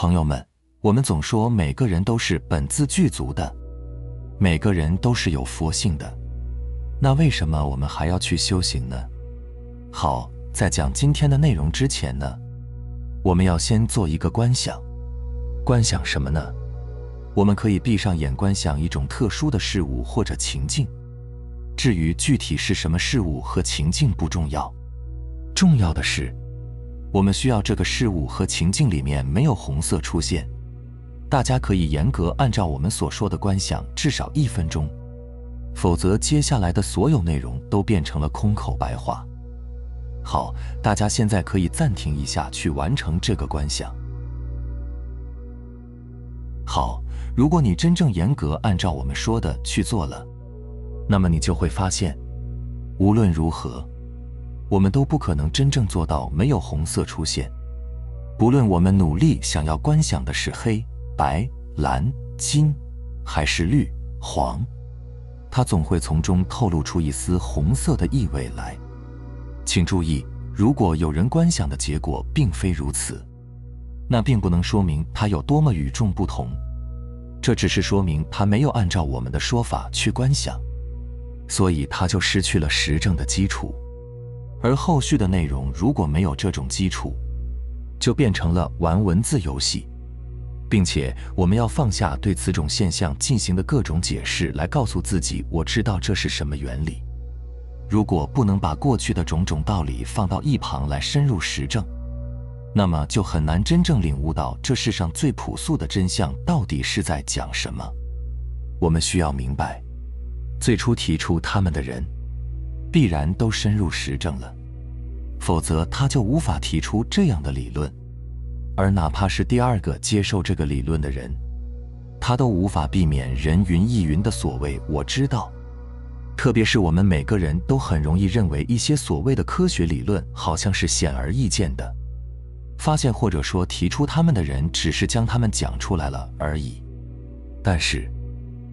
朋友们，我们总说每个人都是本自具足的，每个人都是有佛性的，那为什么我们还要去修行呢？好，在讲今天的内容之前呢，我们要先做一个观想。观想什么呢？我们可以闭上眼观想一种特殊的事物或者情境，至于具体是什么事物和情境不重要，重要的是我们需要这个事物和情境里面没有红色出现。大家可以严格按照我们所说的观想至少1分钟，否则接下来的所有内容都变成了空口白话。好，大家现在可以暂停一下去完成这个观想。好，如果你真正严格按照我们说的去做了，那么你就会发现，无论如何，我们都不可能真正做到没有红色出现。不论我们努力想要观想的是黑、白、蓝、金，还是绿、黄，它总会从中透露出一丝红色的意味来。请注意，如果有人观想的结果并非如此，那并不能说明它有多么与众不同，这只是说明他没有按照我们的说法去观想，所以他就失去了实证的基础。而后续的内容如果没有这种基础，就变成了玩文字游戏，并且我们要放下对此种现象进行的各种解释，来告诉自己我知道这是什么原理。如果不能把过去的种种道理放到一旁来深入实证，那么就很难真正领悟到这世上最朴素的真相到底是在讲什么。我们需要明白，最初提出他们的人必然都深入实证了，否则他就无法提出这样的理论。而哪怕是第二个接受这个理论的人，他都无法避免人云亦云的所谓我知道。特别是我们每个人都很容易认为一些所谓的科学理论好像是显而易见的，发现或者说提出他们的人只是将他们讲出来了而已。但是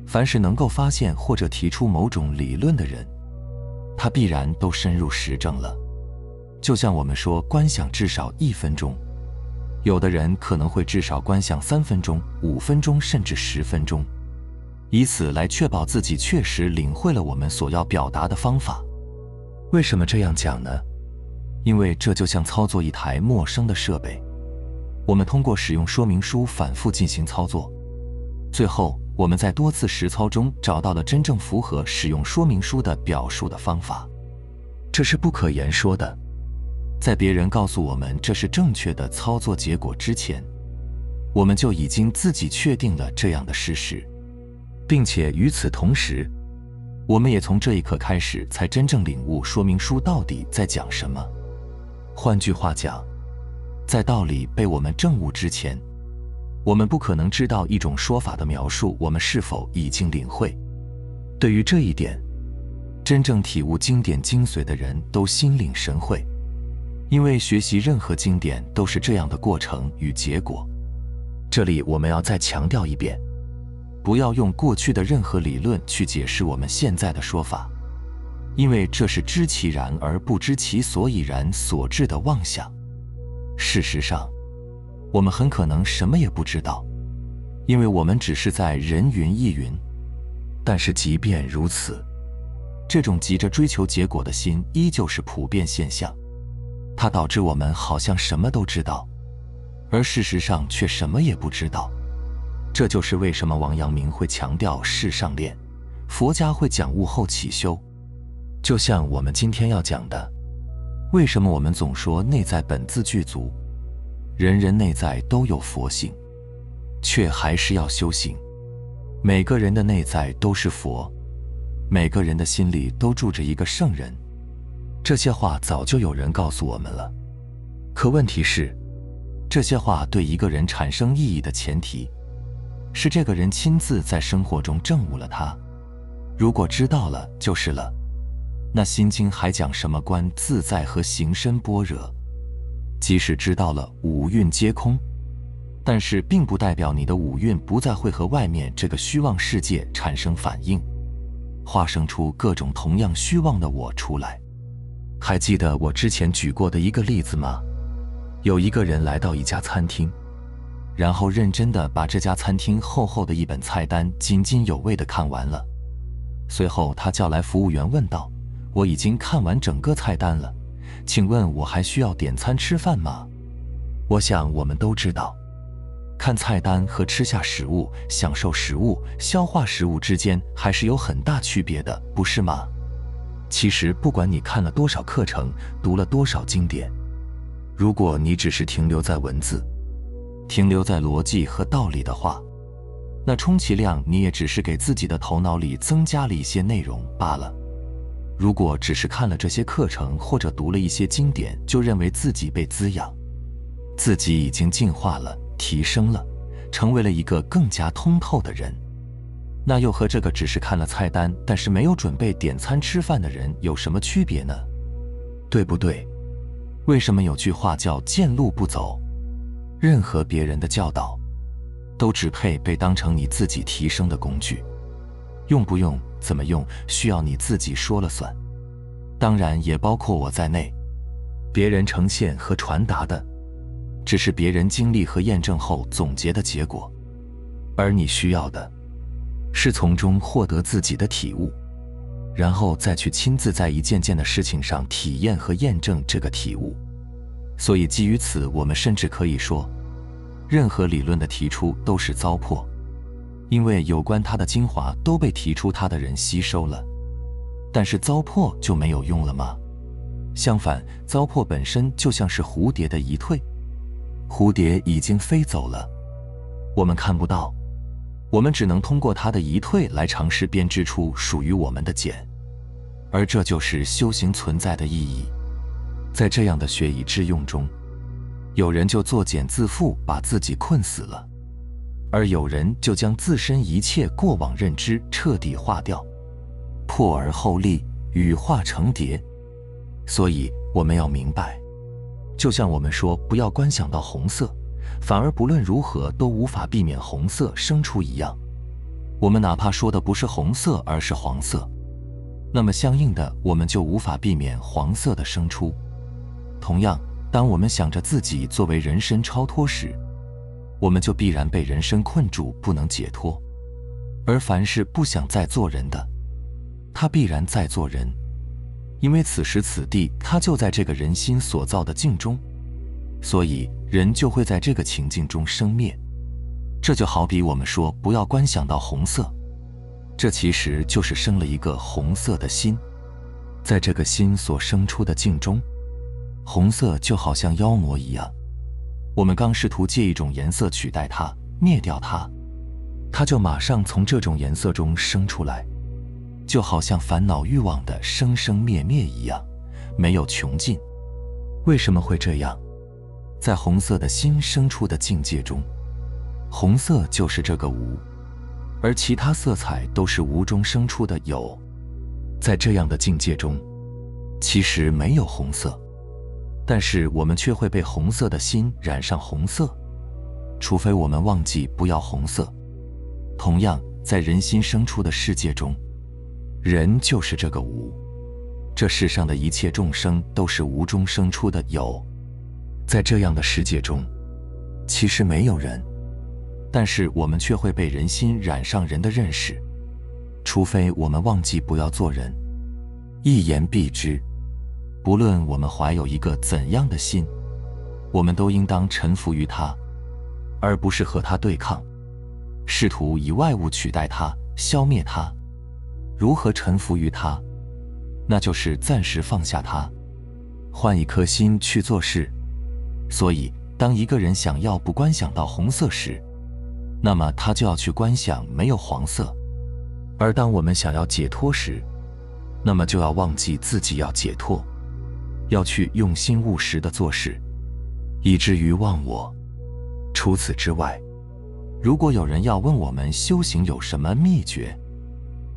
凡是能够发现或者提出某种理论的人，他必然都深入实证了。就像我们说观想至少1分钟，有的人可能会至少观想3分钟、5分钟甚至10分钟，以此来确保自己确实领会了我们所要表达的方法。为什么这样讲呢？因为这就像操作一台陌生的设备，我们通过使用说明书反复进行操作，最后我们在多次实操中找到了真正符合使用说明书的表述的方法。这是不可言说的。在别人告诉我们这是正确的操作结果之前，我们就已经自己确定了这样的事实，并且与此同时，我们也从这一刻开始才真正领悟说明书到底在讲什么。换句话讲，在道理被我们证悟之前，我们不可能知道一种说法的描述我们是否已经领会。对于这一点，真正体悟经典精髓的人都心领神会，因为学习任何经典都是这样的过程与结果。这里我们要再强调一遍，不要用过去的任何理论去解释我们现在的说法，因为这是知其然而不知其所以然所致的妄想。事实上，我们很可能什么也不知道，因为我们只是在人云亦云。但是即便如此，这种急着追求结果的心依旧是普遍现象，它导致我们好像什么都知道，而事实上却什么也不知道。这就是为什么王阳明会强调世上练，佛家会讲悟后起修。就像我们今天要讲的，为什么我们总说内在本自具足，人人内在都有佛性，却还是要修行。每个人的内在都是佛，每个人的心里都住着一个圣人。这些话早就有人告诉我们了，可问题是，这些话对一个人产生意义的前提，是这个人亲自在生活中证悟了它。如果知道了就是了，那心经还讲什么观自在和行深般若？即使知道了五蕴皆空，但是并不代表你的五蕴不再会和外面这个虚妄世界产生反应，化生出各种同样虚妄的我出来。还记得我之前举过的一个例子吗？有一个人来到一家餐厅，然后认真地把这家餐厅厚厚的一本菜单津津有味地看完了。随后他叫来服务员问道：“我已经看完整个菜单了，请问我还需要点餐吃饭吗？”我想我们都知道，看菜单和吃下食物、享受食物、消化食物之间还是有很大区别的，不是吗？其实不管你看了多少课程，读了多少经典，如果你只是停留在文字，停留在逻辑和道理的话，那充其量你也只是给自己的头脑里增加了一些内容罢了。如果只是看了这些课程或者读了一些经典，就认为自己被滋养，自己已经进化了、提升了，成为了一个更加通透的人，那又和这个只是看了菜单但是没有准备点餐吃饭的人有什么区别呢？对不对？为什么有句话叫见路不走？任何别人的教导都只配被当成你自己提升的工具，用不用、怎么用，需要你自己说了算。当然也包括我在内，别人呈现和传达的只是别人经历和验证后总结的结果，而你需要的是从中获得自己的体悟，然后再去亲自在一件件的事情上体验和验证这个体悟。所以基于此，我们甚至可以说，任何理论的提出都是糟粕，因为有关它的精华都被提出它的人吸收了。但是糟粕就没有用了吗？相反，糟粕本身就像是蝴蝶的移退，蝴蝶已经飞走了，我们看不到，我们只能通过它的移退来尝试编织出属于我们的茧，而这就是修行存在的意义。在这样的学以致用中，有人就作茧自缚，把自己困死了，而有人就将自身一切过往认知彻底化掉，破而后立，羽化成蝶。所以我们要明白，就像我们说不要观想到红色，反而不论如何都无法避免红色生出一样，我们哪怕说的不是红色而是黄色，那么相应的我们就无法避免黄色的生出。同样，当我们想着自己作为人身超脱时，我们就必然被人身困住，不能解脱。而凡是不想再做人的，他必然在做人，因为此时此地他就在这个人心所造的境中，所以人就会在这个情境中生灭。这就好比我们说不要观想到红色，这其实就是生了一个红色的心，在这个心所生出的境中，红色就好像妖魔一样，我们刚试图借一种颜色取代它、灭掉它，它就马上从这种颜色中生出来，就好像烦恼欲望的生生灭灭一样，没有穷尽。为什么会这样？在红色的心生出的境界中，红色就是这个无，而其他色彩都是无中生出的有。在这样的境界中，其实没有红色，但是我们却会被红色的心染上红色，除非我们忘记不要红色。同样，在人心生出的世界中，人就是这个无，这世上的一切众生都是无中生出的有。在这样的世界中，其实没有人，但是我们却会被人心染上人的认识，除非我们忘记不要做人。一言蔽之，不论我们怀有一个怎样的心，我们都应当臣服于它，而不是和它对抗，试图以外物取代它、消灭它。如何臣服于它？那就是暂时放下它，换一颗心去做事。所以，当一个人想要不观想到红色时，那么他就要去观想没有黄色；而当我们想要解脱时，那么就要忘记自己要解脱，要去用心务实地做事，以至于忘我。除此之外，如果有人要问我们修行有什么秘诀，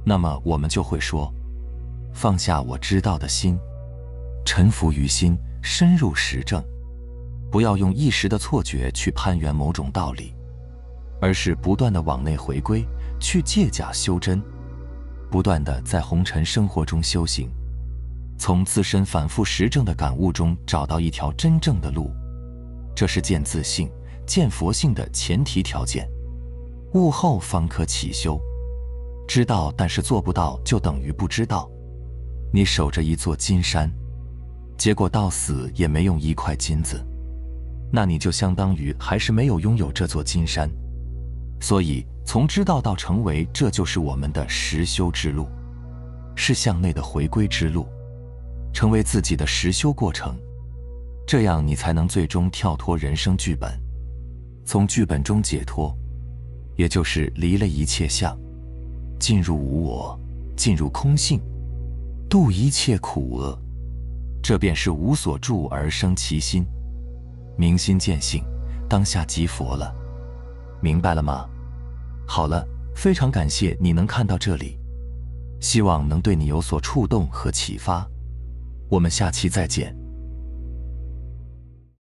那么我们就会说：放下我知道的心，臣服于心，深入实证。不要用一时的错觉去攀援某种道理，而是不断地往内回归，去借假修真，不断地在红尘生活中修行，从自身反复实证的感悟中找到一条真正的路。这是见自性，见佛性的前提条件。悟后方可起修。知道但是做不到，就等于不知道。你守着一座金山，结果到死也没用一块金子，那你就相当于还是没有拥有这座金山。所以从知道到成为，这就是我们的实修之路，是向内的回归之路，成为自己的实修过程。这样你才能最终跳脱人生剧本，从剧本中解脱，也就是离了一切相，进入无我，进入空性，度一切苦厄。这便是无所住而生其心，明心见性，当下即佛了。明白了吗？好了，非常感谢你能看到这里，希望能对你有所触动和启发。我们下期再见。